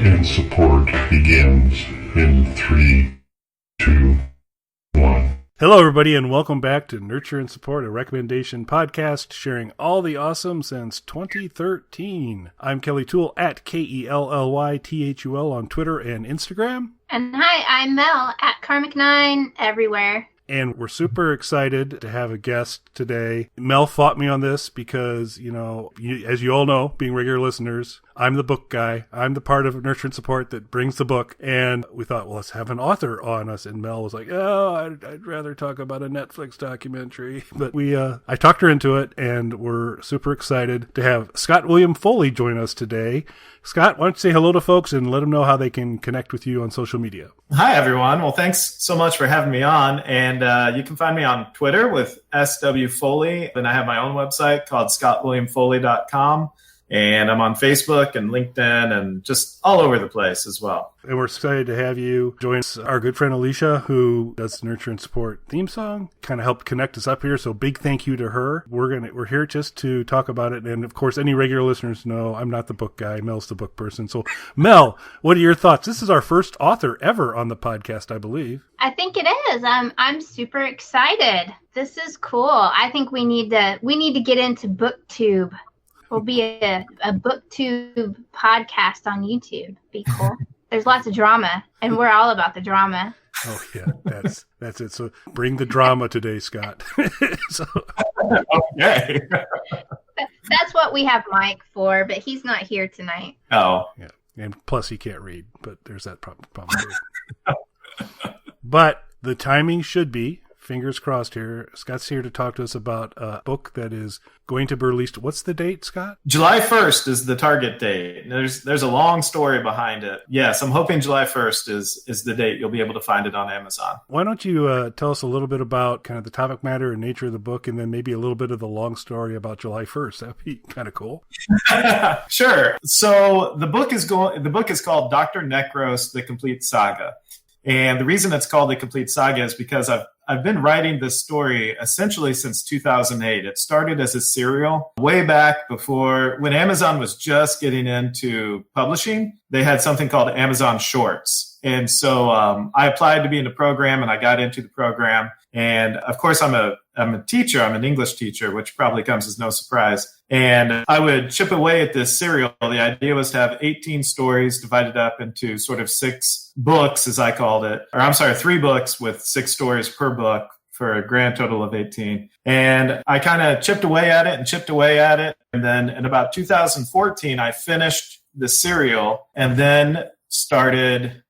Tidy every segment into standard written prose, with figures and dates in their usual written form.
and Support begins in 3, 2, 1. Hello, everybody, and welcome back to Nurture and Support, a recommendation podcast sharing all the awesome since 2013. I'm Kelly Toole at KELLYTHUL on Twitter and Instagram. And hi, I'm Mel at Karmic9 everywhere. And we're super excited to have a guest today. Mel fought me on this because, as you all know, being regular listeners, I'm the book guy. I'm the part of Nurture and Support that brings the book. And we thought, well, let's have an author on us. And Mel was like, oh, I'd rather talk about a Netflix documentary. But I talked her into it, and we're super excited to have Scott William Foley join us today. Scott, why don't you say hello to folks and let them know how they can connect with you on social media? Hi, everyone. Well, thanks so much for having me on. And you can find me on Twitter with SW Foley. And I have my own website called scottwilliamfoley.com. And I'm on Facebook and LinkedIn and just all over the place as well. And we're excited to have you join our good friend Alicia, who does the Nurture and Support theme song, kind of helped connect us up here. So big thank you to her. We're here just to talk about it. And of course, any regular listeners know I'm not the book guy. Mel's the book person. So Mel, what are your thoughts? This is our first author ever on the podcast, I believe. I think it is. I'm super excited. This is cool. I think we need to get into BookTube. Will be a BookTube podcast on YouTube. Be cool. There's lots of drama, and we're all about the drama. Oh yeah, that's it. So bring the drama today, Scott. Okay. That's what we have Mike for, but he's not here tonight. Oh. Yeah, and plus he can't read, but there's that problem too. But the timing should be, fingers crossed here. Scott's here to talk to us about a book that is going to be released. What's the date, Scott? July 1st is the target date. There's a long story behind it. Yes, I'm hoping July 1st is the date. You'll be able to find it on Amazon. Why don't you tell us a little bit about kind of the topic matter and nature of the book, and then maybe a little bit of the long story about July 1st. That'd be kind of cool. Sure. So the book is called Dr. Necros, The Complete Saga. And the reason it's called The Complete Saga is because I've been writing this story essentially since 2008. It started as a serial way back before, when Amazon was just getting into publishing. They had something called Amazon Shorts. And so I applied to be in the program, and I got into the program. And of course, I'm a teacher. I'm an English teacher, which probably comes as no surprise. And I would chip away at this serial. The idea was to have 18 stories divided up into sort of 6 books, as I called it. 3 books with 6 stories per book for a grand total of 18. And I kind of chipped away at it. And then in about 2014, I finished the serial, and then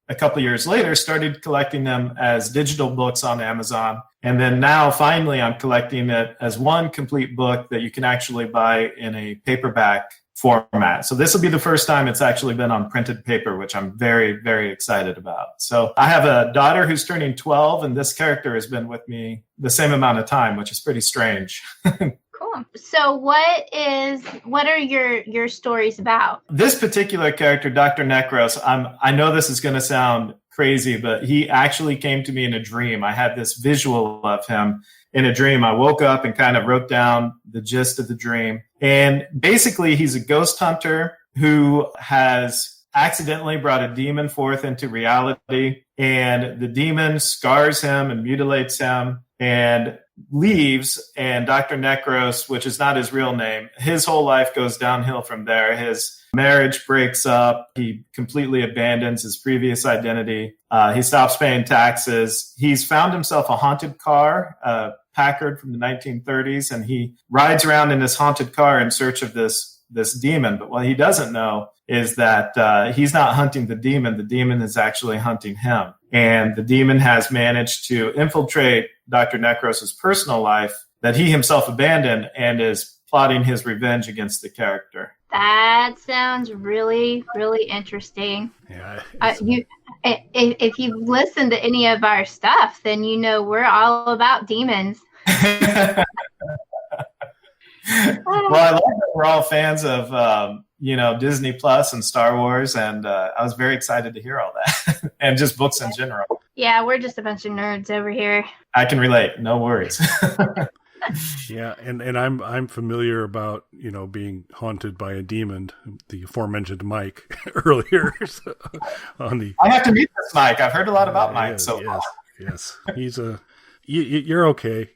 a couple years later, started collecting them as digital books on Amazon. And then now, finally, I'm collecting it as one complete book that you can actually buy in a paperback format. So this will be the first time it's actually been on printed paper, which I'm very, very excited about. So I have a daughter who's turning 12, and this character has been with me the same amount of time, which is pretty strange. Cool. So what are your stories about? This particular character, Dr. Necros, I know this is going to sound crazy, but he actually came to me in a dream. I had this visual of him in a dream. I woke up and kind of wrote down the gist of the dream. And basically, he's a ghost hunter who has accidentally brought a demon forth into reality. And the demon scars him and mutilates him and leaves. And Dr. Necros, which is not his real name, his whole life goes downhill from there. His marriage breaks up. He completely abandons his previous identity. He stops paying taxes. He's found himself a haunted car, Packard from the 1930s, and he rides around in this haunted car in search of this demon. But what he doesn't know is that he's not hunting the demon is actually hunting him. And the demon has managed to infiltrate Dr. Necros' personal life that he himself abandoned, and is plotting his revenge against the character. That sounds really, really interesting. Yeah. If you've listened to any of our stuff, then you know we're all about demons. Well, I love that we're all fans of, Disney Plus and Star Wars, and I was very excited to hear all that, and just books in general. Yeah, we're just a bunch of nerds over here. I can relate. No worries. Yeah, and I'm familiar about, being haunted by a demon, the aforementioned Mike earlier. On the I have to meet this Mike. I've heard a lot about Mike. yes, So yes, he's you're okay.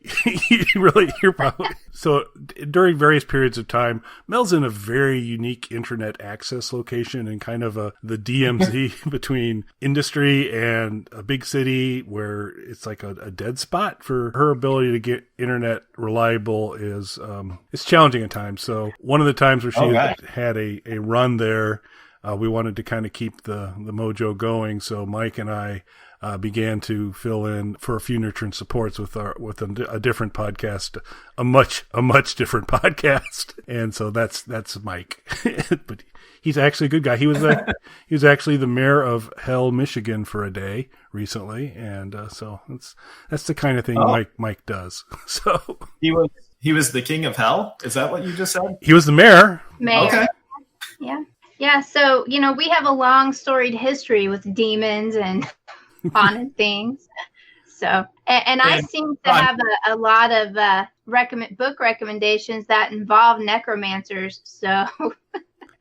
You're probably so. During various periods of time, Mel's in a very unique internet access location and kind of the DMZ between industry and a big city, where it's like a dead spot for her ability to get internet reliable is it's challenging at times. So one of the times where she had a run there, we wanted to kind of keep the mojo going. So Mike and I began to fill in for a few nurturance supports with a different podcast, a much different podcast, and so that's Mike. But he's actually a good guy. He was actually the mayor of Hell, Michigan for a day recently, and so that's the kind of thing Mike does. So he was the king of hell. Is that what you just said? He was the mayor. Okay. Yeah. So we have a long storied history with demons and haunted things. So, and I seem to have a lot of book recommendations that involve necromancers. So,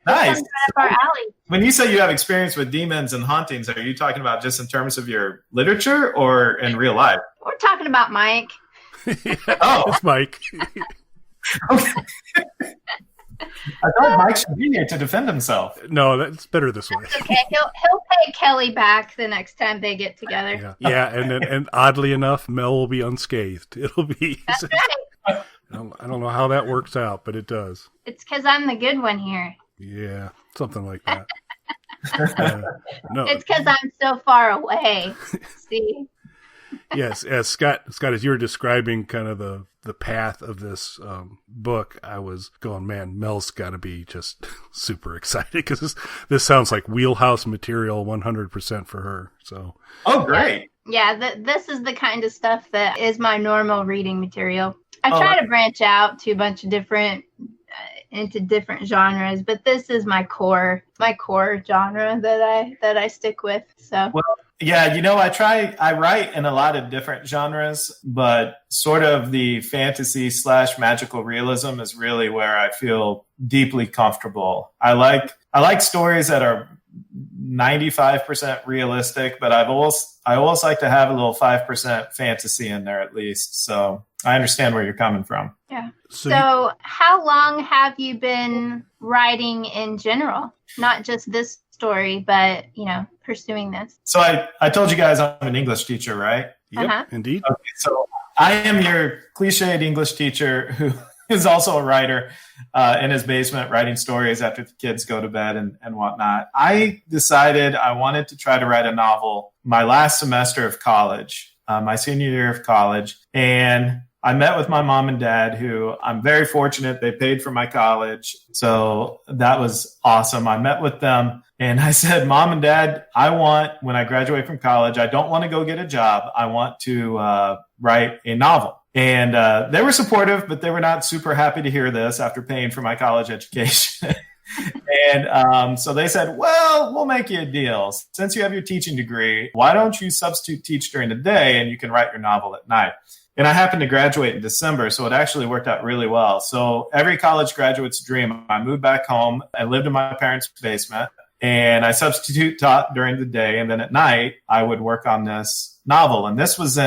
nice. Right up our alley. When you say you have experience with demons and hauntings, are you talking about just in terms of your literature or in real life? We're talking about Mike. It's Mike. Okay. I thought Mike should be here to defend himself. No, that's better this way. Okay, he'll pay Kelly back the next time they get together. Yeah, and oddly enough, Mel will be unscathed. It'll be. That's right. I don't know how that works out, but it does. It's because I'm the good one here. Yeah, something like that. No, it's because I'm so far away. See. Yes, as Scott, as you were describing kind of the path of this book, I was going, man, Mel's got to be just super excited because this sounds like wheelhouse material 100% for her. So, oh, great. Yeah, this is the kind of stuff that is my normal reading material. I try to branch out to a bunch of different into different genres, but this is my core genre that I stick with. So. Well, yeah, I write in a lot of different genres, but sort of the fantasy / magical realism is really where I feel deeply comfortable. I like stories that are 95% realistic, but I always like to have a little 5% fantasy in there at least. So I understand where you're coming from. Yeah. So how long have you been writing in general? Not just this story, but pursuing this. So I told you guys I'm an English teacher, right? Yep, Indeed. Okay, so I am your cliched English teacher who is also a writer in his basement writing stories after the kids go to bed and whatnot. I decided I wanted to try to write a novel my last semester of college, my senior year of college, and I met with my mom and dad, who I'm very fortunate. They paid for my college. So that was awesome. I met with them and I said, Mom and Dad, when I graduate from college, I don't want to go get a job. I want to write a novel. And they were supportive, but they were not super happy to hear this after paying for my college education. And so they said, well, we'll make you a deal. Since you have your teaching degree, why don't you substitute teach during the day and you can write your novel at night? And I happened to graduate in December, so it actually worked out really well. So every college graduate's dream, I moved back home. I lived in my parents' basement, and I substitute taught during the day. And then at night, I would work on this novel. And this was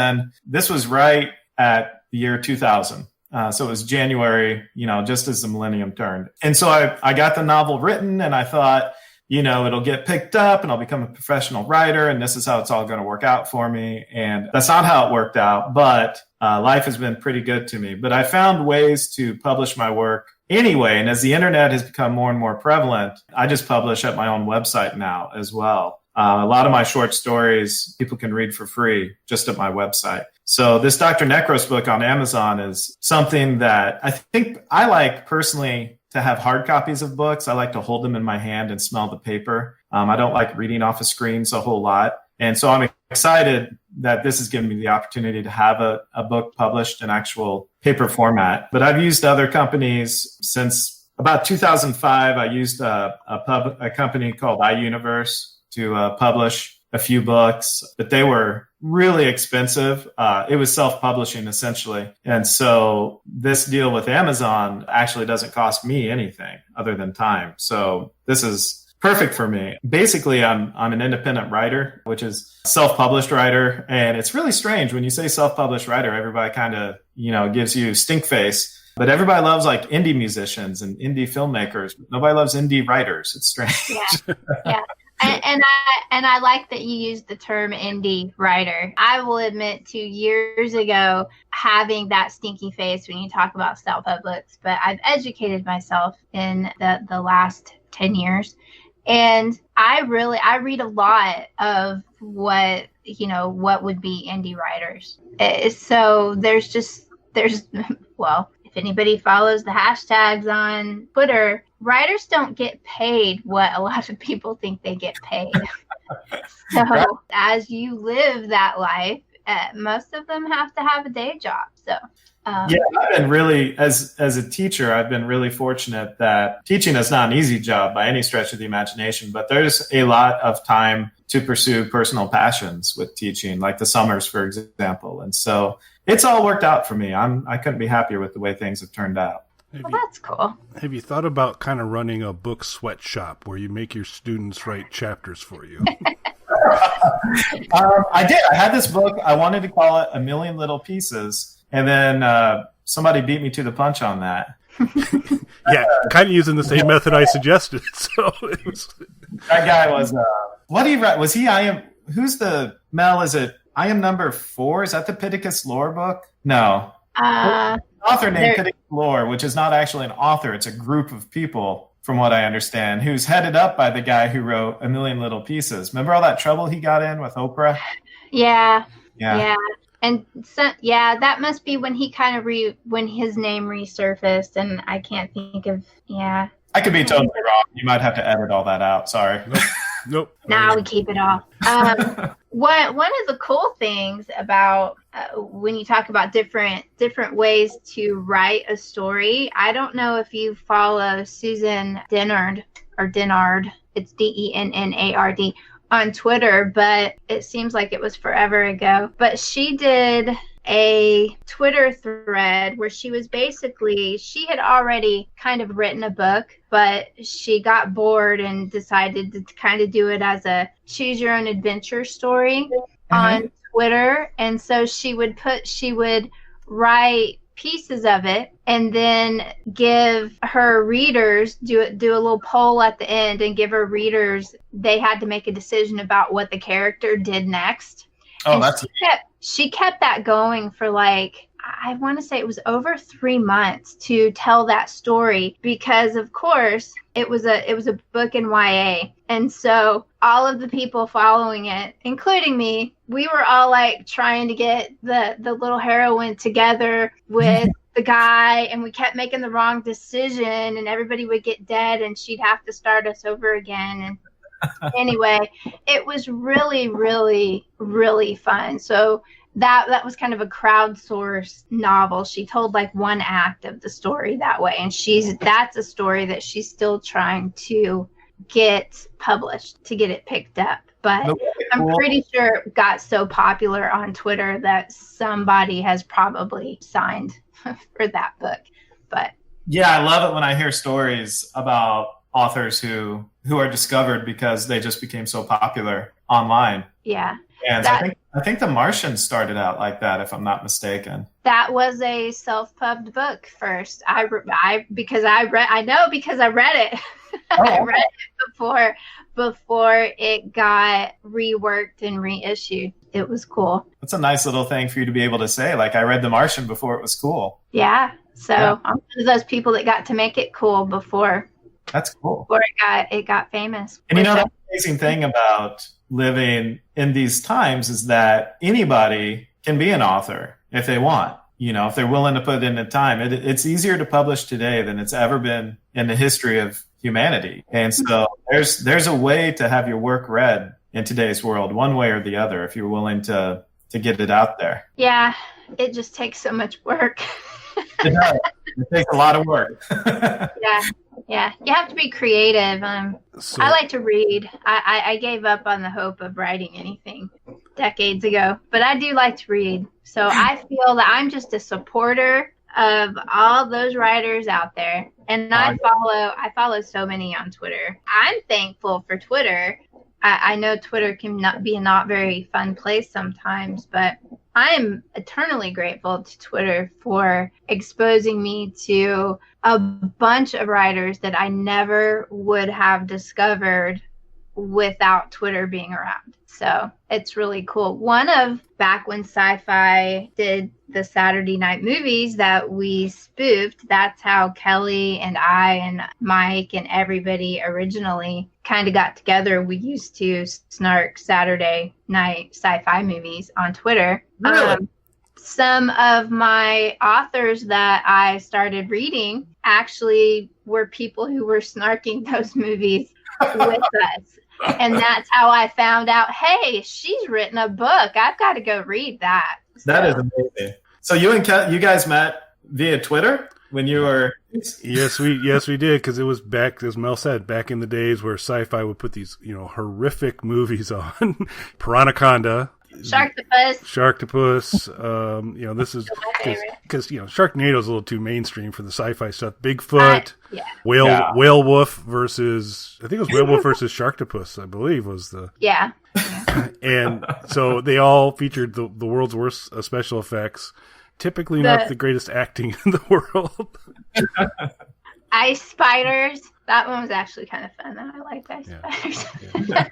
right at the year 2000. So it was January, just as the millennium turned. And so I got the novel written, and I thought, it'll get picked up and I'll become a professional writer, and this is how it's all going to work out for me. And that's not how it worked out, but life has been pretty good to me. But I found ways to publish my work anyway. And as the internet has become more and more prevalent, I just publish at my own website now as well. A lot of my short stories people can read for free just at my website. So this Dr. Necros book on Amazon is something that I think I like personally to have hard copies of books. I like to hold them in my hand and smell the paper. I don't like reading off of screens a whole lot. And so I'm excited that this has given me the opportunity to have a book published in actual paper format. But I've used other companies since about 2005. I used a company called iUniverse to publish a few books, but they were really expensive. It was self-publishing essentially. And so this deal with Amazon actually doesn't cost me anything other than time. So this is perfect for me. Basically, I'm an independent writer, which is self-published writer. And it's really strange when you say self-published writer, everybody kind of, gives you stink face. But everybody loves like indie musicians and indie filmmakers. Nobody loves indie writers. It's strange. Yeah. And I like that you used the term indie writer. I will admit 2 years ago having that stinky face when you talk about self-publics, but I've educated myself in the last 10 years. And I read a lot of what would be indie writers. So if anybody follows the hashtags on Twitter, writers don't get paid what a lot of people think they get paid. So as you live that life, most of them have to have a day job. So I've been really, as a teacher, I've been really fortunate that teaching is not an easy job by any stretch of the imagination, but there's a lot of time to pursue personal passions with teaching, like the summers, for example. And so it's all worked out for me. I couldn't be happier with the way things have turned out. That's cool. Have you thought about kind of running a book sweatshop where you make your students write chapters for you? I did. I had this book. I wanted to call it A Million Little Pieces. And then somebody beat me to the punch on that. Yeah, kind of using the same method I suggested. So it was... That guy was, what did he write? Was he, who's the, Mel, is it I Am Number 4? Is that the Pittacus Lore book? No. An author named Pittacus Lore, which is not actually an author. It's a group of people, from what I understand, who's headed up by the guy who wrote A Million Little Pieces. Remember all that trouble he got in with Oprah? Yeah. And so, that must be when he kind of when his name resurfaced, and I can't think of, I could be totally wrong. You might have to edit all that out. Sorry. Nope. Now we keep it all. One of the cool things about when you talk about different ways to write a story, I don't know if you follow Susan Dennard. It's Dennard on Twitter, but it seems like it was forever ago. But she did a Twitter thread where she had already kind of written a book, but she got bored and decided to kind of do it as a choose your own adventure story on Twitter. And so she would write pieces of it and then give her readers, do a little poll at the end and give her readers, they had to make a decision about what the character did next. She kept that going for I want to say it was over 3 months to tell that story, because of course it was a book in YA. And so all of the people following it, including me, we were all trying to get the little heroine together with the guy, and we kept making the wrong decision and everybody would get dead and she'd have to start us over again. And anyway, it was really, really, really fun. So that was kind of a crowdsourced novel. She told one act of the story that way. And that's a story that she's still trying to get published, to get it picked up. But I'm pretty sure it got so popular on Twitter that somebody has probably signed for that book. But I love it when I hear stories about authors who are discovered because they just became so popular online. Yeah. And I think The Martian started out like that, if I'm not mistaken. That was a self-pubbed book first. I read it. I read it before it got reworked and reissued. It was cool. That's a nice little thing for you to be able to say. I read The Martian before it was cool. Yeah. So I'm one of those people that got to make it cool before. That's cool. Before it got famous. And the amazing thing about living in these times is that anybody can be an author if they want. If they're willing to put in the time. It's easier to publish today than it's ever been in the history of humanity. And so there's a way to have your work read in today's world, one way or the other, if you're willing to get it out there. Yeah, it just takes so much work. It does. It takes a lot of work. Yeah. Yeah, you have to be creative. So, I like to read. I gave up on the hope of writing anything decades ago, but I do like to read. So I feel that I'm just a supporter of all those writers out there. And I follow so many on Twitter. I'm thankful for Twitter. I know Twitter can not be a not very fun place sometimes, but I'm eternally grateful to Twitter for exposing me to a bunch of writers that I never would have discovered without Twitter being around. So it's really cool. One of back when Sci-Fi did the Saturday night movies that we spoofed, that's how Kelly and I and Mike and everybody originally kind of got together. We used to snark Saturday night sci-fi movies on Twitter. Really? Some of my authors that I started reading actually were people who were snarking those movies with us. And that's how I found out, hey, she's written a book. I've got to go read that. That is amazing. So you guys met via Twitter when you were... Yes, we did, because it was back, as Mel said, back in the days where Sci-Fi would put these, horrific movies on. Piranhaconda. Sharktopus. This is because Sharknado is a little too mainstream for the sci-fi stuff. Bigfoot, Whalewolf versus, I think it was Whalewolf versus Sharktopus, I believe was the and so they all featured the world's worst special effects. Typically not the greatest acting in the world. Ice spiders. That one was actually kind of fun. I liked ice spiders. Yeah.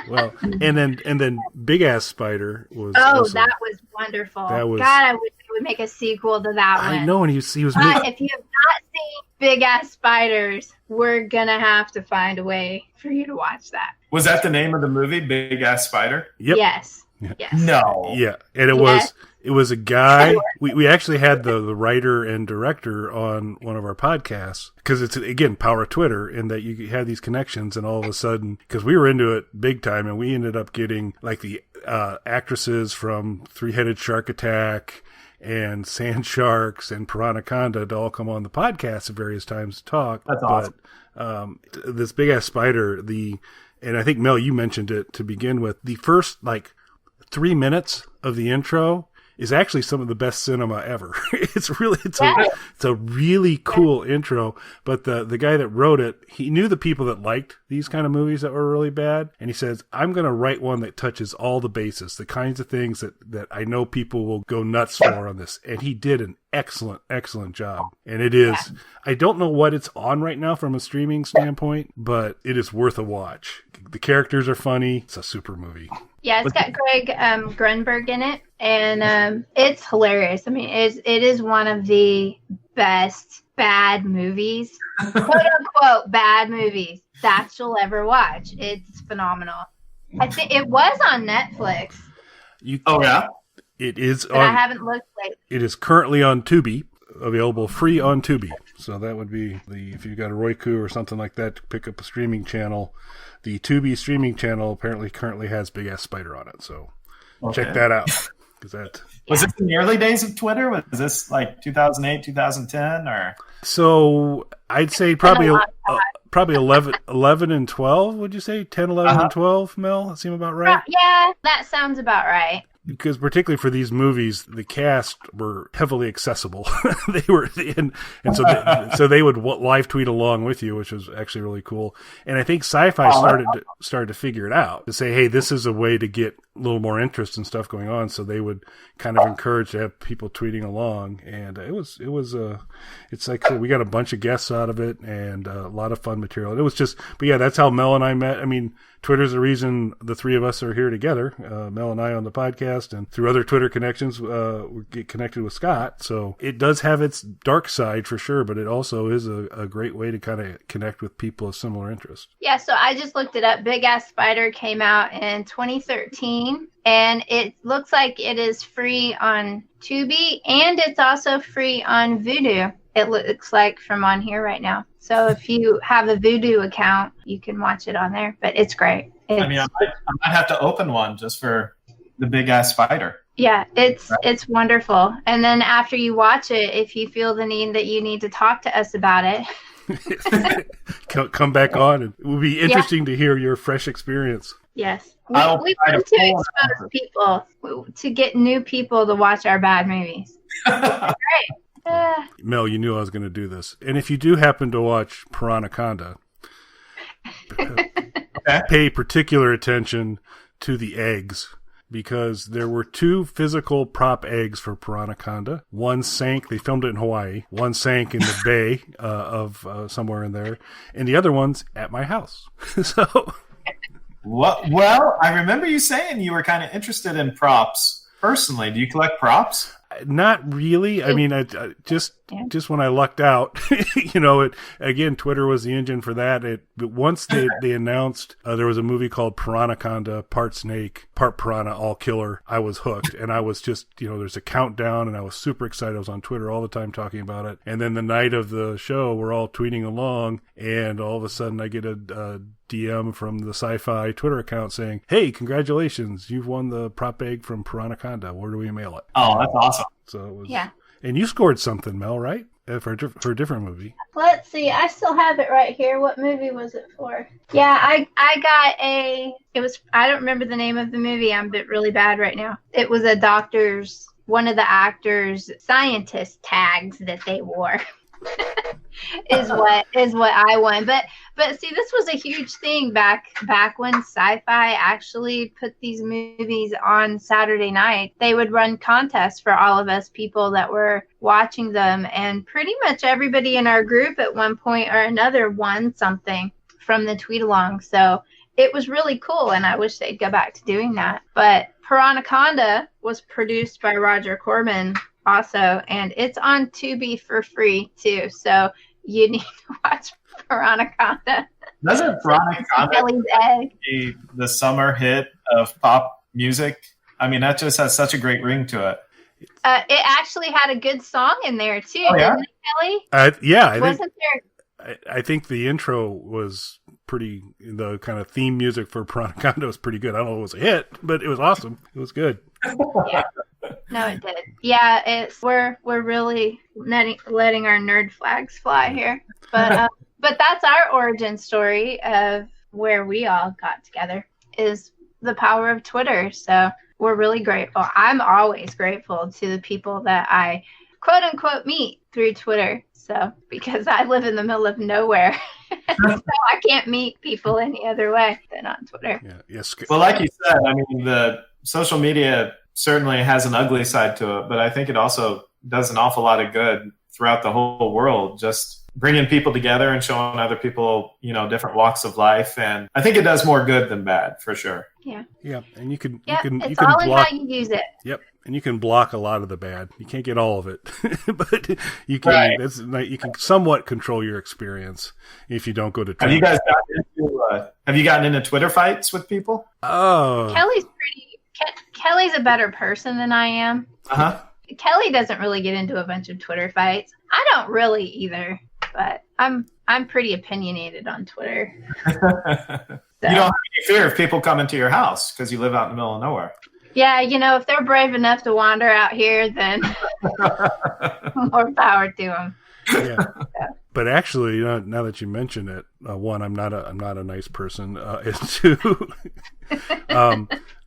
Well, and then Big Ass Spider was. Oh, also, that was wonderful. God, I wish they would make a sequel to that one. I know, and he was. But if you have not seen Big Ass Spiders, we're gonna have to find a way for you to watch that. Was that the name of the movie, Big Ass Spider? Yep. Yes. Yeah. Yes. No. Yeah, and it was a guy. We actually had the writer and director on one of our podcasts because it's, again, power of Twitter, in that you have these connections, and all of a sudden, because we were into it big time, and we ended up getting like the actresses from Three-Headed Shark Attack and Sand Sharks and Piranhaconda to all come on the podcast at various times to talk. That's awesome. But this Big Ass Spider, and I think, Mel, you mentioned it to begin with, the first 3 minutes of the intro is actually some of the best cinema ever. It's a really cool intro. But the guy that wrote it, he knew the people that liked these kind of movies that were really bad, and he says, I'm going to write one that touches all the bases, the kinds of things that I know people will go nuts for on this. And he did an excellent job. And it is, I don't know what it's on right now from a streaming standpoint, but it is worth a watch. The characters are funny. It's a super movie. Yeah, it's got Greg Grunberg in it, and it's hilarious. I mean, it is one of the best bad movies, quote unquote bad movies that you'll ever watch. It's phenomenal. I think it was on Netflix. It is. But I haven't looked lately. It is currently on Tubi, available free on Tubi. So that would be if you've got a Roku or something like that to pick up a streaming channel. The Tubi streaming channel apparently currently has Big Ass Spider on it, so check that out. Was this in the early days of Twitter? Was this like 2008, 2010, or? So I'd say probably 11 and 12. Would you say 10, 11, and 12? Mel, that seem about right? Yeah, that sounds about right. Because particularly for these movies, the cast were heavily accessible. They were, and so they would live tweet along with you, which was actually really cool. And I think Sci-Fi started to figure it out, to say, hey, this is a way to get a little more interest and stuff going on. So they would kind of encourage to have people tweeting along, and it's like, so we got a bunch of guests out of it and a lot of fun material. And it was just, but yeah, that's how Mel and I met. I mean, Twitter's the reason the three of us are here together, Mel and I on the podcast, and through other Twitter connections, we get connected with Scott. So it does have its dark side for sure, but it also is a great way to kind of connect with people of similar interests. Yeah, so I just looked it up. Big Ass Spider came out in 2013, and it looks like it is free on Tubi, and it's also free on Vudu. It looks like from on here right now. So if you have a Vudu account, you can watch it on there. But it's great. I might have to open one just for the Big Ass Spider. Yeah, it's wonderful. And then after you watch it, if you feel the need that you need to talk to us about it, come back on, and it will be interesting to hear your fresh experience. Yes. We want to expose people, to get new people to watch our bad movies. Great. Mel, you knew I was going to do this. And if you do happen to watch Piranhaconda, pay particular attention to the eggs, because there were 2 physical prop eggs for Piranhaconda. One sank, they filmed it in Hawaii. One sank in the bay of somewhere in there. And the other one's at my house. So... Well, I remember you saying you were kind of interested in props personally. Do you collect props? Not really. I mean, I just when I lucked out, again, Twitter was the engine for that. But once they announced there was a movie called Piranhaconda, part snake, part piranha, all killer, I was hooked. And I was just, there's a countdown, and I was super excited. I was on Twitter all the time talking about it. And then the night of the show, we're all tweeting along, and all of a sudden I get a DM from the Sci-Fi Twitter account saying, "Hey, congratulations, you've won the prop egg from Piranhaconda. Where do we mail it?" Oh, that's awesome. So it was, and you scored something, Mel, right? For a different movie. Let's see. I still have it right here. What movie was it for? Yeah, I got I don't remember the name of the movie. I'm really bad right now. It was one of the actors' scientist tags that they wore. is what I won. But see, this was a huge thing back when Sci-Fi actually put these movies on Saturday night. They would run contests for all of us people that were watching them, and pretty much everybody in our group at one point or another won something from the tweet along. So it was really cool, and I wish they'd go back to doing that. But Piranhaconda was produced by Roger Corman also, and it's on Tubi for free too, so you need to watch Piranhaconda. Doesn't Piranhaconda be the summer hit of pop music? I mean, that just has such a great ring to it. It actually had a good song in there too, didn't it, Kelly? I think the intro was the kind of theme music for Piranhaconda was pretty good. I don't know if it was a hit, but it was awesome. It was good. Yeah. No, it did. Yeah, we're really letting our nerd flags fly here. But that's our origin story of where we all got together, is the power of Twitter. So we're really grateful. I'm always grateful to the people that I quote unquote meet through Twitter. So because I live in the middle of nowhere, so I can't meet people any other way than on Twitter. Yeah. Yes. Well, like you said, I mean, the social media certainly has an ugly side to it, but I think it also does an awful lot of good throughout the whole world, just bringing people together and showing other people, different walks of life. And I think it does more good than bad, for sure. Yeah. Yeah. And you can all in how you use it. Yep. And you can block a lot of the bad. You can't get all of it, but you can. Right. You can somewhat control your experience if you don't go to Twitter. Have you guys gotten into Twitter fights with people? Oh, Kelly's a better person than I am. Kelly doesn't really get into a bunch of Twitter fights. I don't really either, but I'm pretty opinionated on Twitter. So. You don't have any fear of people coming to your house because you live out in the middle of nowhere. Yeah, if they're brave enough to wander out here, then more power to them. Yeah. But actually, now that you mention it, one, I'm not a nice person, and two,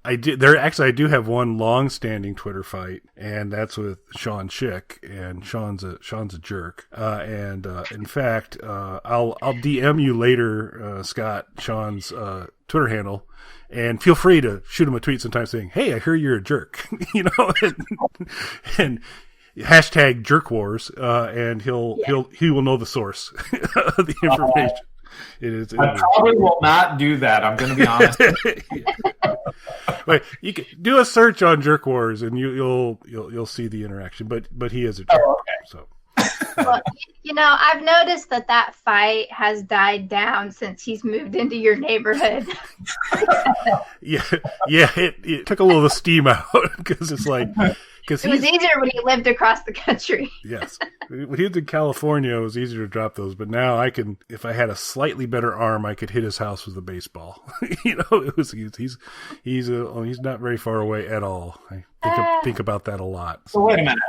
I do have one long-standing Twitter fight, and that's with Sean Schick, and Sean's a jerk. In fact, I'll DM you later, Scott, Sean's Twitter handle, and feel free to shoot him a tweet sometime saying, "Hey, I hear you're a jerk," and hashtag jerk wars, and he will know the source of the information. I probably will not do that. I'm going to be honest. Wait, you can do a search on jerk wars, and you'll see the interaction. But he is a jerk. Oh, okay. So. Well, I've noticed that fight has died down since he's moved into your neighborhood. Yeah, it took a little of the steam out because it's like because it was easier when you lived across the country. Yes, when he was in California, it was easier to drop those. But now I can, if I had a slightly better arm, I could hit his house with a baseball. He's not very far away at all. I think about that a lot. So wait a minute.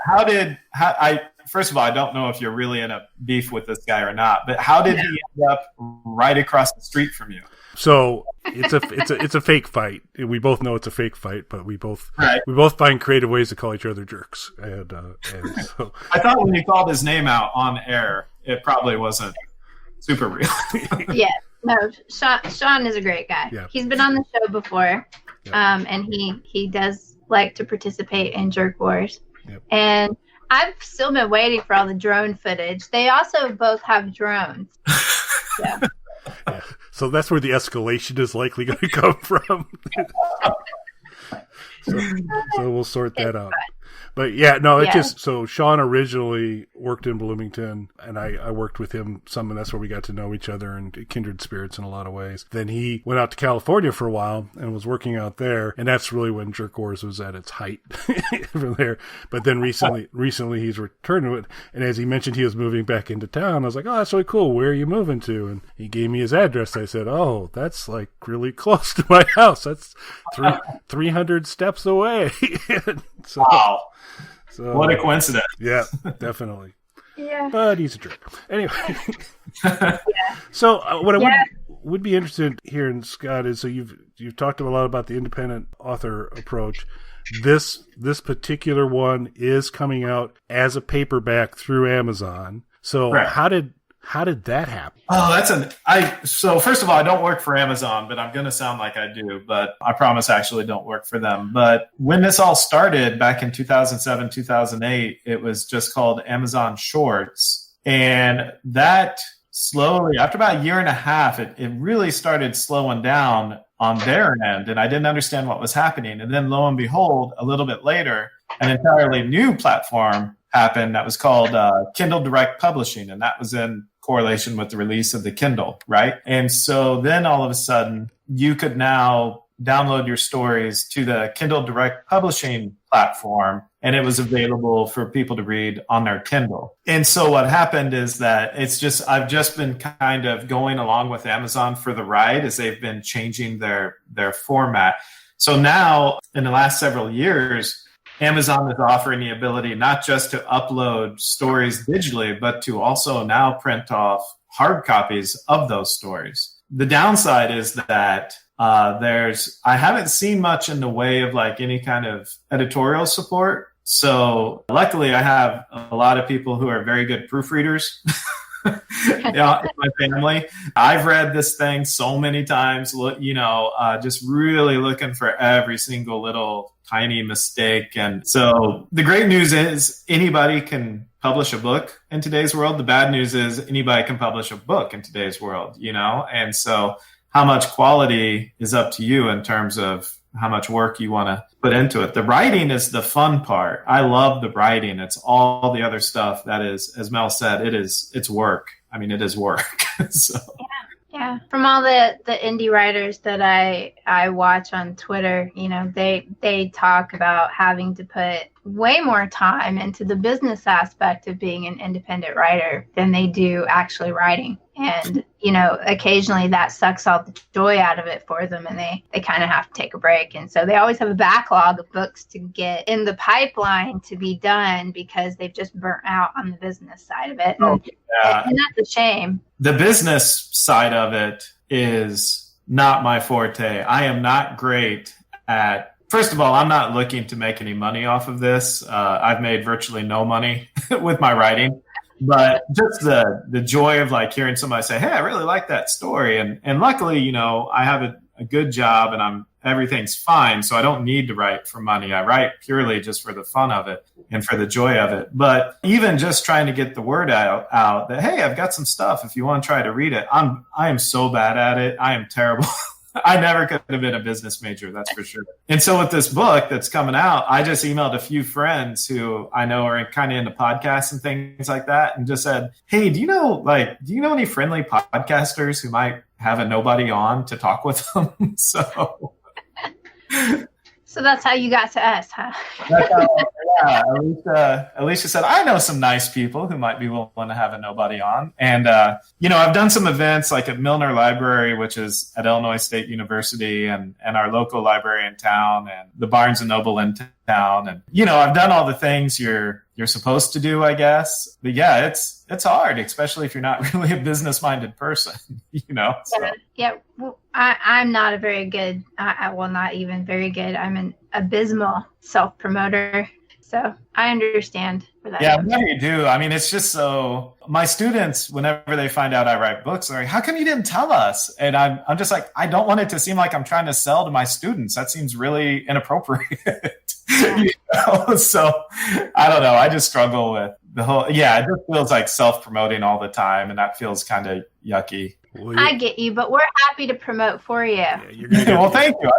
First of all, I don't know if you're really in a beef with this guy or not, but how did he end up right across the street from you? So it's a fake fight. We both know it's a fake fight, but we both find creative ways to call each other jerks. And so I thought when you called his name out on air, it probably wasn't super real. Yeah, no, Sean is a great guy. Yeah. He's been on the show before, and he does like to participate in jerk wars. Yep. And I've still been waiting for all the drone footage. They also both have drones. Yeah. Yeah. So that's where the escalation is likely going to come from. so we'll sort that out. But so Sean originally worked in Bloomington, and I worked with him some, and that's where we got to know each other and kindred spirits in a lot of ways. Then he went out to California for a while and was working out there, and that's really when Jerk Wars was at its height from there. But then recently he's returned to it, and as he mentioned he was moving back into town, I was like, oh, that's really cool. Where are you moving to? And he gave me his address. I said, oh, that's like really close to my house. That's 300 steps away. So, wow. So, what a coincidence. Yeah, definitely. Yeah. But he's a jerk. Anyway. So what I would be interested in hearing, Scott, is so you've talked a lot about the independent author approach. This particular one is coming out as a paperback through Amazon. So how did that happen? Oh, so first of all, I don't work for Amazon, but I'm going to sound like I do, but I promise I actually don't work for them. But when this all started back in 2007, 2008, it was just called Amazon Shorts. And that slowly, after about a year and a half, it really started slowing down on their end. And I didn't understand what was happening. And then lo and behold, a little bit later, an entirely new platform happened that was called Kindle Direct Publishing. And that was in correlation with the release of the Kindle, right? And so then all of a sudden, you could now download your stories to the Kindle Direct Publishing platform, and it was available for people to read on their Kindle. And so what happened is that I've just been kind of going along with Amazon for the ride as they've been changing their format. So now, in the last several years, Amazon is offering the ability not just to upload stories digitally, but to also now print off hard copies of those stories. The downside is that I haven't seen much in the way of like any kind of editorial support. So luckily I have a lot of people who are very good proofreaders in my family. I've read this thing so many times, just really looking for every single little tiny mistake. And so the great news is anybody can publish a book in today's world. The bad news is anybody can publish a book in today's world, and so how much quality is up to you in terms of how much work you want to put into it. The writing is the fun part. I love the writing. It's all the other stuff that is, as Mel said, it's work. I mean, it is work. So. Yeah. From all the indie writers that I watch on Twitter, they talk about having to put way more time into the business aspect of being an independent writer than they do actually writing. And, occasionally that sucks all the joy out of it for them, and they kind of have to take a break. And so they always have a backlog of books to get in the pipeline to be done because they've just burnt out on the business side of it. And that's a shame. The business side of it is not my forte. I am not great at, first of all, I'm not looking to make any money off of this. I've made virtually no money with my writing. But just the joy of like hearing somebody say, hey, I really like that story. And luckily, I have a good job and everything's fine. So I don't need to write for money. I write purely just for the fun of it and for the joy of it. But even just trying to get the word out that, hey, I've got some stuff. If you want to try to read it, I am so bad at it. I am terrible. I never could have been a business major, that's for sure. And so with this book that's coming out, I just emailed a few friends who I know are kind of into podcasts and things like that, and just said, hey, do you know any friendly podcasters who might have a nobody on to talk with them? So that's how you got to us, huh? Yeah, Alicia said, I know some nice people who might be willing to have a nobody on. And, I've done some events like at Milner Library, which is at Illinois State University, and our local library in town, and the Barnes & Noble in town. And, I've done all the things you're supposed to do, I guess. But yeah, it's hard, especially if you're not really a business-minded person, So. Yeah, well, I'm not a very good, not even very good. I'm an abysmal self-promoter. So I understand for that. Yeah, whatever you do. I mean, it's just so, my students, whenever they find out I write books, they're like, how come you didn't tell us? And I'm just like, I don't want it to seem like I'm trying to sell to my students. That seems really inappropriate. So I don't know. I just struggle with it just feels like self-promoting all the time. And that feels kind of yucky. Well, I get you, but we're happy to promote for you. Yeah, well, thank you.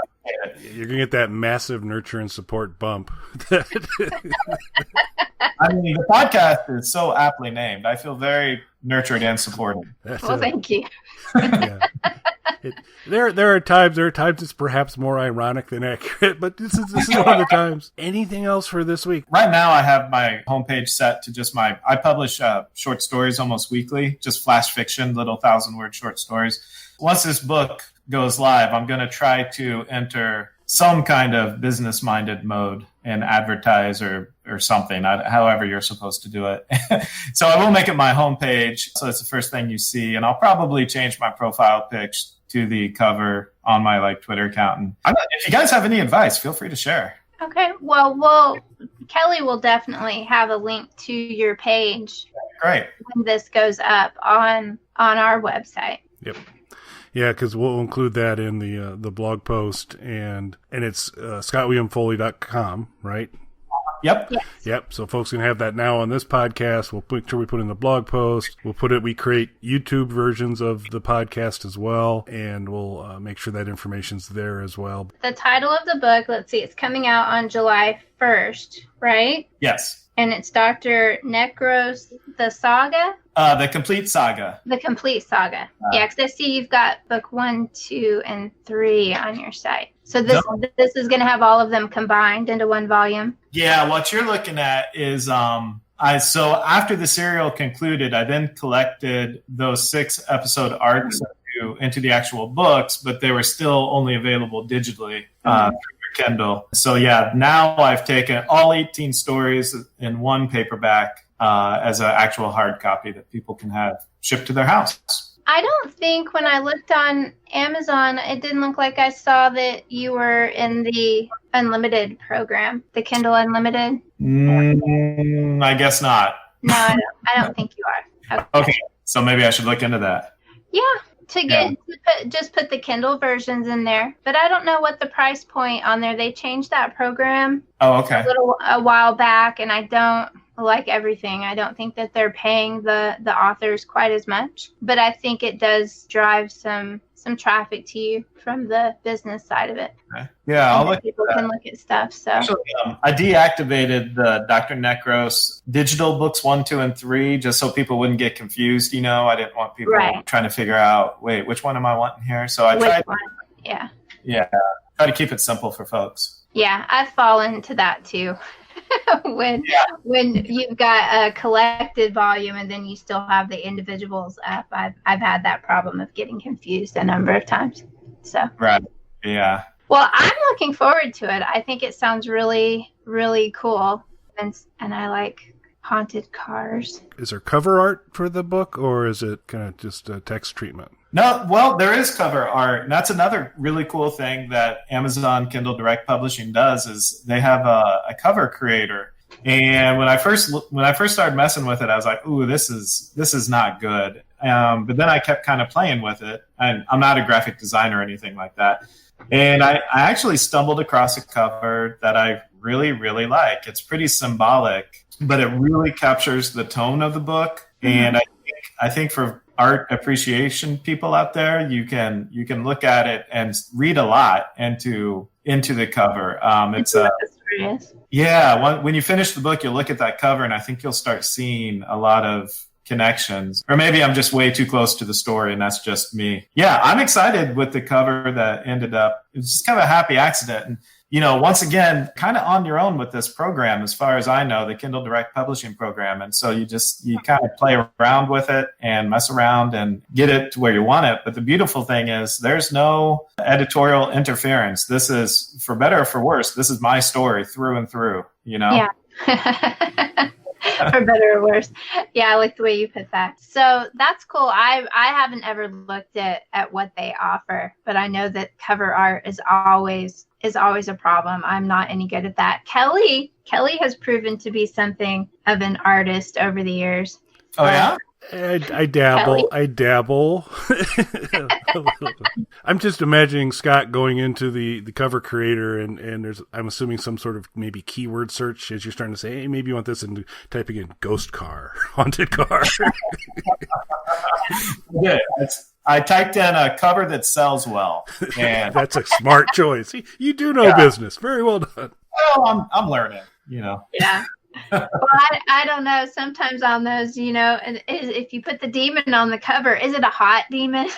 You're going to get that massive nurture and support bump. I mean, the podcast is so aptly named. I feel very nurtured and supported. Thank you. Yeah. There are times it's perhaps more ironic than accurate, but this is one of the times. Anything else for this week? Right now, I have my homepage set to just I publish short stories almost weekly, just flash fiction, little 1,000-word short stories. Once this book goes live, I'm going to try to enter some kind of business-minded mode and advertise or something, however you're supposed to do it. So I will make it my homepage, so it's the first thing you see, and I'll probably change my profile pic to the cover on my Twitter account. And if you guys have any advice, feel free to share. Okay, well, Kelly will definitely have a link to your page. Great. When this goes up on our website. Yep. Yeah, because we'll include that in the blog post, and it's scottwilliamfoley.com, right? Yep. Yes. Yep. So folks can have that now on this podcast. We'll make sure we put in the blog post. We create YouTube versions of the podcast as well, and we'll make sure that information's there as well. The title of the book, let's see, it's coming out on July 1st, right? Yes. And it's Dr. Necros, the Saga? The Complete Saga. The Complete Saga. Yeah, because I see you've got book 1, 2, and 3 on your site. So this is going to have all of them combined into one volume? Yeah, what you're looking at is so after the serial concluded, I then collected those 6 episode arcs into the actual books, but they were still only available digitally through Kindle. So yeah, now I've taken all 18 stories in one paperback as an actual hard copy that people can have shipped to their house. I don't think when I looked on Amazon, it didn't look like I saw that you were in the Unlimited program, the Kindle Unlimited. I guess not. No, I don't think you are. Okay, so maybe I should look into that. Yeah, just put the Kindle versions in there. But I don't know what the price point on there. They changed that program a while back, and I don't like everything. I don't think that they're paying the authors quite as much, but I think it does drive some traffic to you from the business side of it. Okay. Yeah, I'll look. People can look at stuff. So actually, I deactivated the Dr. Necros digital books 1, 2, and 3 just so people wouldn't get confused. I didn't want people trying to figure out, wait, which one am I wanting here? So I tried. Yeah. Try to keep it simple for folks. Yeah, I've fallen into that too. when you've got a collected volume and then you still have the individuals up, I've had that problem of getting confused a number of times. So right, yeah. Well, I'm looking forward to it. I think it sounds really, really cool, and I like haunted cars. Is there cover art for the book, or is it kind of just a text treatment? No, well, there is cover art. And that's another really cool thing that Amazon Kindle Direct Publishing does is they have a cover creator. And when I first started messing with it, I was like, "Ooh, this is not good." But then I kept kind of playing with it. And I'm not a graphic designer or anything like that. And I actually stumbled across a cover that I really, really like. It's pretty symbolic, but it really captures the tone of the book. And I think for art appreciation people out there, you can look at it and read a lot into the cover. When you finish the book, you'll look at that cover, and I think you'll start seeing a lot of connections. Or maybe I'm just way too close to the story and that's just me. Yeah, I'm excited with the cover that ended up. It's just kind of a happy accident. And, once again, kind of on your own with this program, as far as I know, the Kindle Direct Publishing program. And so you kind of play around with it and mess around and get it to where you want it. But the beautiful thing is there's no editorial interference. This is, for better or for worse, this is my story through and through, Yeah. For better or worse. Yeah, I like the way you put that. So that's cool. I haven't ever looked at what they offer, but I know that cover art is always a problem. I'm not any good at that. Kelly has proven to be something of an artist over the years. Oh, yeah? I dabble. Kelly? I dabble. I'm just imagining Scott going into the cover creator and there's, I'm assuming, some sort of maybe keyword search as you're starting to say, hey, maybe you want this, and typing in ghost car, haunted car. Yeah, I typed in a cover that sells well. And That's a smart choice. You do know business. Very well done. well, I'm learning, Yeah. Well, I don't know. Sometimes on those, if you put the demon on the cover, is it a hot demon?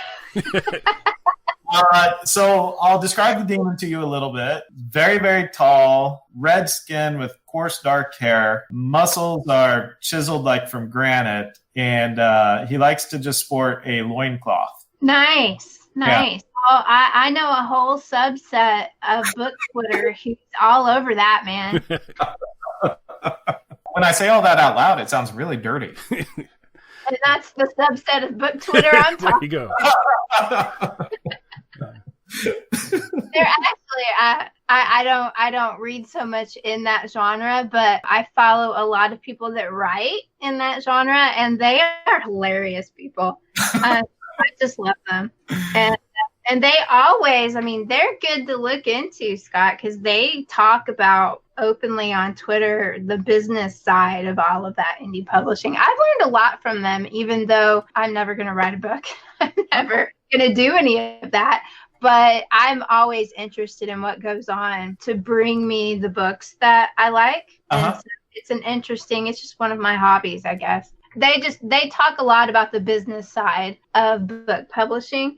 So I'll describe the demon to you a little bit. Very, very tall, red skin with coarse dark hair. Muscles are chiseled like from granite. And he likes to just sport a loincloth. Nice. Yeah. Oh, I know a whole subset of book Twitter who's all over that, man. When I say all that out loud, it sounds really dirty. And that's the subset of book Twitter I'm There talking you go. They're actually, I don't read so much in that genre, but I follow a lot of people that write in that genre, and they are hilarious people. I just love them. And they always, they're good to look into, Scott, because they talk about openly on Twitter the business side of all of that indie publishing. I've learned a lot from them, even though I'm never going to write a book. I'm never going to do any of that. But I'm always interested in what goes on to bring me the books that I like. And so it's just one of my hobbies, I guess. They talk a lot about the business side of book publishing,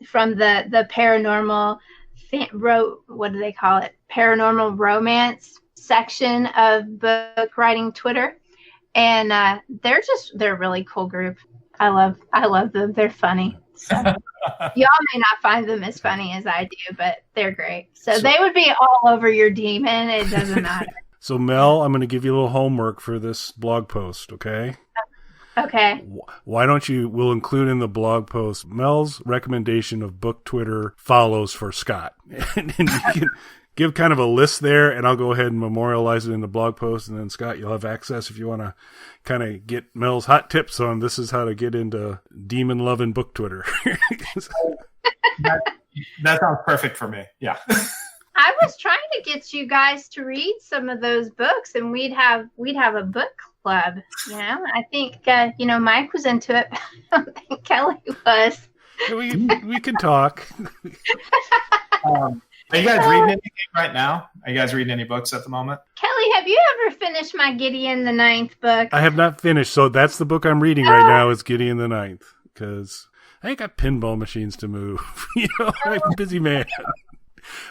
from the paranormal, what do they call it? Paranormal romance section of book writing Twitter. And they're a really cool group. I love them. They're funny. So y'all may not find them as funny as I do, but they're great. So they would be all over your demon. It doesn't matter. So, Mel, I'm going to give you a little homework for this blog post, okay? Okay. Why don't we'll include in the blog post Mel's recommendation of book Twitter follows for Scott. And you can give kind of a list there, and I'll go ahead and memorialize it in the blog post. And then, Scott, you'll have access if you want to kind of get Mel's hot tips on this is how to get into demon-loving book Twitter. That sounds perfect for me. Yeah. I was trying to get you guys to read some of those books, and we'd have a book club. I think Mike was into it, but I don't think Kelly was. We can talk. Are you guys reading anything right now? Are you guys reading any books at the moment? Kelly, have you ever finished my Gideon the Ninth book? I have not finished, so that's the book I'm reading right now is Gideon the Ninth, because I ain't got pinball machines to move. I'm a busy man.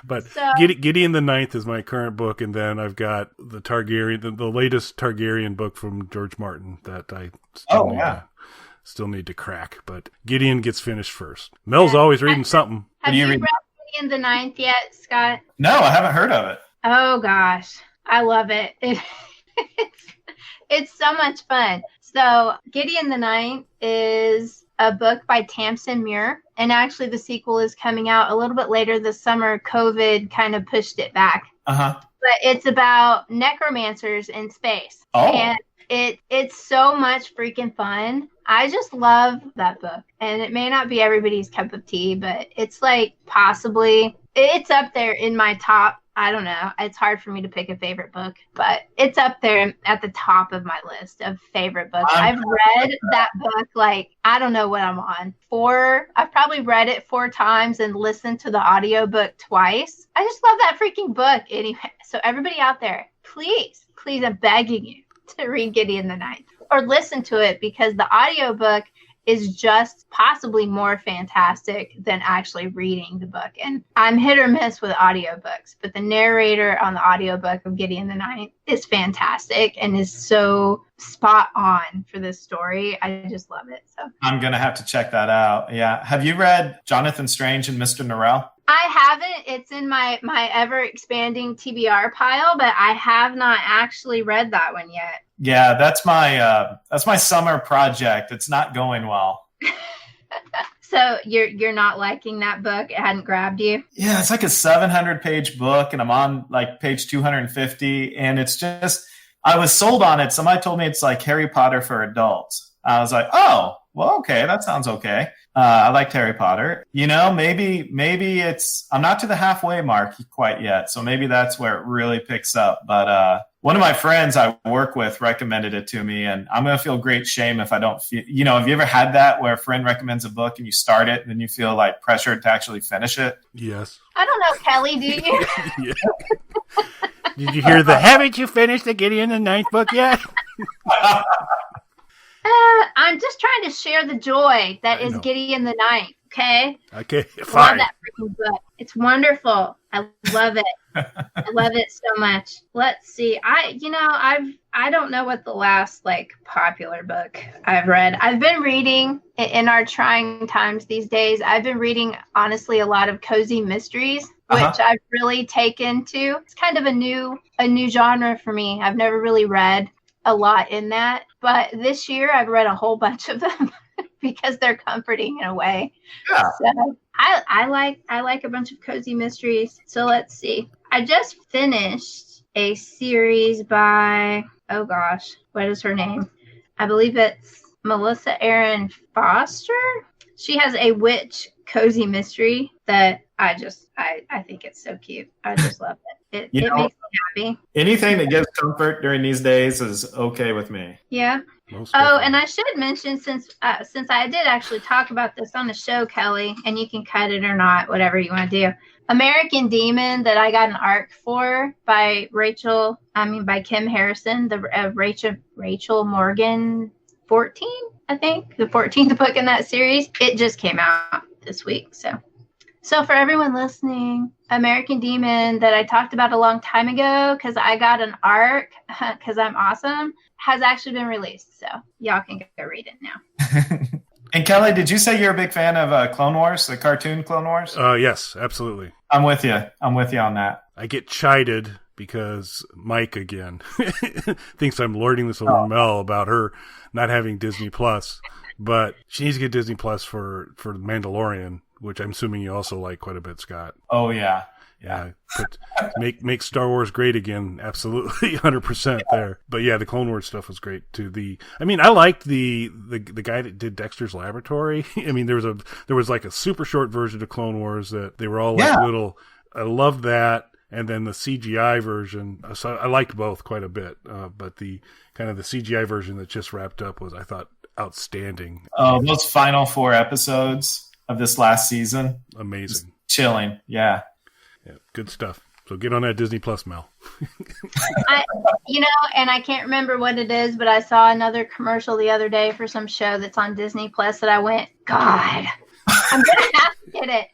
But Gideon the Ninth is my current book, and then I've got the Targaryen, the latest Targaryen book from George Martin that I still need to crack. But Gideon gets finished first. Mel's always reading something. Have you read Gideon the Ninth yet, Scott? No, I haven't heard of it. Oh gosh, I love it. It's so much fun. So Gideon the Ninth is a book by Tamsin Muir, and actually the sequel is coming out a little bit later this summer. COVID kind of pushed it back. But it's about necromancers in space. And it's so much freaking fun. I just love that book, and it may not be everybody's cup of tea, but it's like possibly it's up there in my top. I don't know. It's hard for me to pick a favorite book, but it's up there at the top of my list of favorite books. I've read that book, I don't know what I'm on. I've probably read it 4 times and listened to the audiobook twice. I just love that freaking book anyway. So everybody out there, please, I'm begging you to read Gideon the Ninth. or listen to it, because the audiobook is just possibly more fantastic than actually reading the book. And I'm hit or miss with audiobooks, but the narrator on the audiobook of Gideon the Ninth is fantastic and is so spot on for this story. I just love it. So I'm going to have to check that out. Yeah. Have you read Jonathan Strange and Mr. Norrell? I haven't. It's in my ever expanding TBR pile, but I have not actually read that one yet. Yeah, that's my summer project. It's not going well. So you're not liking that book? It hadn't grabbed you? Yeah, it's like a 700-page book, and I'm on like page 250, and it's just, I was sold on it. Somebody told me it's like Harry Potter for adults. I was like, oh, well, okay, that sounds okay. I liked Harry Potter. You know, maybe I'm not to the halfway mark quite yet, so maybe that's where it really picks up. But one of my friends I work with recommended it to me, and I'm going to feel great shame if I don't feel, have you ever had that where a friend recommends a book and you start it and then you feel like pressured to actually finish it? Yes. I don't know, Kelly, do you? Yeah. Did you hear haven't you finished the Gideon the Ninth book yet? I'm just trying to share the joy that is Gideon the Ninth, okay? Okay, fine. I love that freaking book. It's wonderful. I love it. I love it so much. Let's see. I don't know what the last popular book I've read. I've been reading in our trying times these days. I've been reading honestly a lot of cozy mysteries, which I've really taken to. It's kind of a new genre for me. I've never really read a lot in that, but this year I've read a whole bunch of them because they're comforting in a way. Yeah. So I like a bunch of cozy mysteries. So let's see. I just finished a series by, oh gosh, what is her name? I believe it's Melissa Erin Foster. She has a witch cozy mystery that I think it's so cute. I just love it. It makes me happy. Anything that gives comfort during these days is okay with me. Yeah. And I should mention, since I did actually talk about this on the show, Kelly, and you can cut it or not, whatever you want to do. American Demon that I got an arc for by Kim Harrison, the Rachel Morgan 14, I think, the 14th book in that series. It just came out this week. So for everyone listening, American Demon that I talked about a long time ago, because I got an arc, because I'm awesome, has actually been released. So y'all can go read it now. And Kelly, did you say you're a big fan of Clone Wars, the cartoon Clone Wars? Yes, absolutely. I'm with you on that. I get chided because Mike again thinks I'm lording this over Mel about her not having Disney Plus, but she needs to get Disney Plus for The Mandalorian, which I'm assuming you also like quite a bit, Scott. Oh yeah. Yeah, make Star Wars great again. Absolutely, 100% there. But yeah, the Clone Wars stuff was great too. I liked the guy that did Dexter's Laboratory. I mean, there was like a super short version of Clone Wars that they were all little. I loved that, and then the CGI version. So I liked both quite a bit. But the kind of the CGI version that just wrapped up was, I thought, outstanding. Oh, those final 4 episodes of this last season, amazing, chilling. Yeah. Yeah, good stuff. So get on that Disney Plus, Mel. And I can't remember what it is, but I saw another commercial the other day for some show that's on Disney Plus that I went, God, I'm going to have to get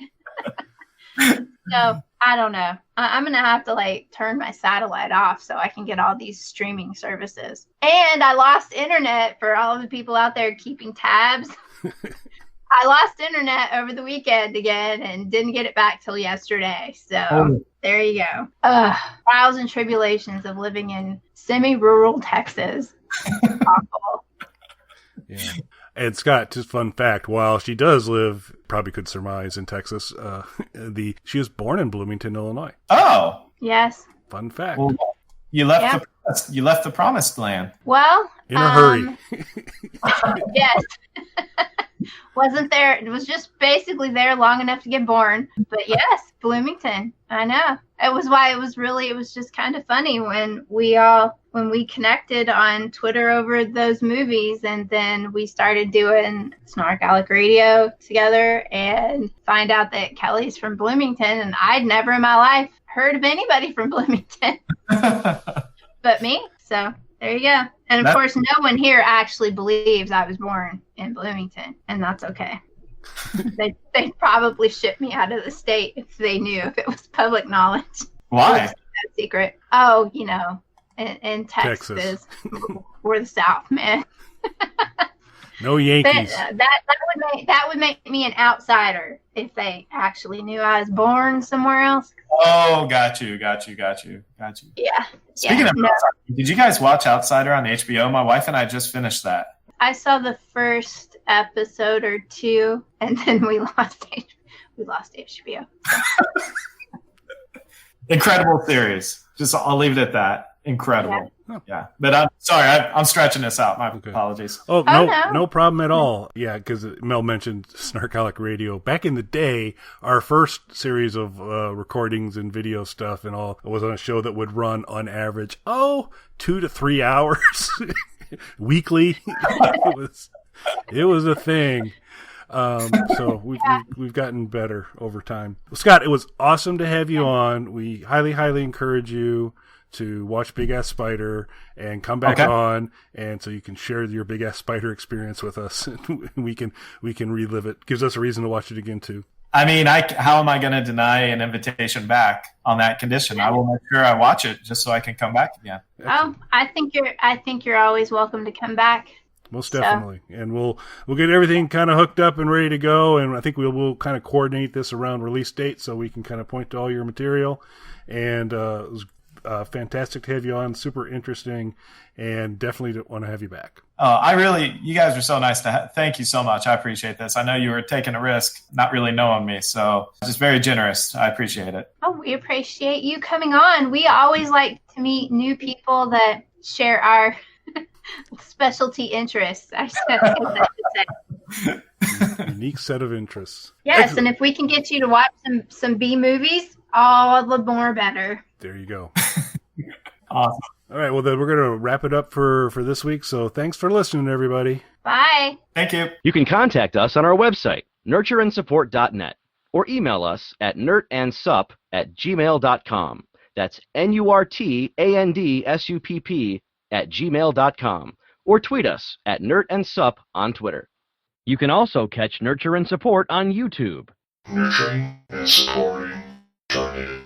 it. So I don't know. I'm going to have to turn my satellite off so I can get all these streaming services. And I lost internet for all of the people out there keeping tabs. I lost internet over the weekend again and didn't get it back till yesterday. So there you go. Trials and tribulations of living in semi-rural Texas. Awful. Yeah. And Scott, just fun fact, while she does live, probably could surmise, in Texas, she was born in Bloomington, Illinois. Oh. Yes. Fun fact. Well, you left the promised land. Well. In a hurry. Yes. Wasn't there, it was just basically there long enough to get born. But yes, Bloomington. I know. It was just kind of funny when we connected on Twitter over those movies, and then we started doing Snarkalec radio together and find out that Kelly's from Bloomington, and I'd never in my life heard of anybody from Bloomington but me. So There you go. And of That- course, no one here actually believes I was born in Bloomington, and that's okay. They'd probably ship me out of the state if they knew, if it was public knowledge. Why? It's no secret. Oh, you know, in Texas. We're the South, man. No Yankees. That would make me an outsider if they actually knew I was born somewhere else. Oh, got you. Yeah. Speaking of no. Outsider, did you guys watch Outsider on HBO? My wife and I just finished that. I saw the first episode or two, and then we lost HBO. Incredible series. Just I'll leave it at that. Incredible. Yeah. But I'm sorry, I'm stretching this out. My apologies. Oh, no problem at all. Yeah, because Mel mentioned Snarkalec Radio. Back in the day, our first series of recordings and video stuff and all was on a show that would run on average, 2 to 3 hours weekly. It was a thing. So we've gotten better over time. Well, Scott, it was awesome to have you on. We highly encourage you to watch Big Ass Spider and come back on, and so you can share your Big Ass Spider experience with us. we can relive it. Gives us a reason to watch it again too. I mean, how am I going to deny an invitation back on that condition? I will make sure I watch it just so I can come back again. Oh, I think you're always welcome to come back. Most definitely. And we'll get everything kind of hooked up and ready to go, and I think we'll kind of coordinate this around release date so we can kind of point to all your material. And it was fantastic to have you on, super interesting, and definitely want to have you back. You guys are so nice thank you so much. I appreciate this. I know you were taking a risk, not really knowing me, so just very generous. I appreciate it. Oh, we appreciate you coming on. We always like to meet new people that share our specialty interests. I should say. Unique set of interests. Yes, Excellent. and if we can get you to watch some B movies, all the more better. There you go. Awesome. All right, well, then we're going to wrap it up for this week. So thanks for listening, everybody. Bye. Thank you. You can contact us on our website, nurtureandsupport.net, or email us at nurtandsupp@gmail.com. That's NURTANDSUPP@gmail.com, or tweet us at nurtandsupp on Twitter. You can also catch Nurture and Support on YouTube. Nurturing and supporting. Done it.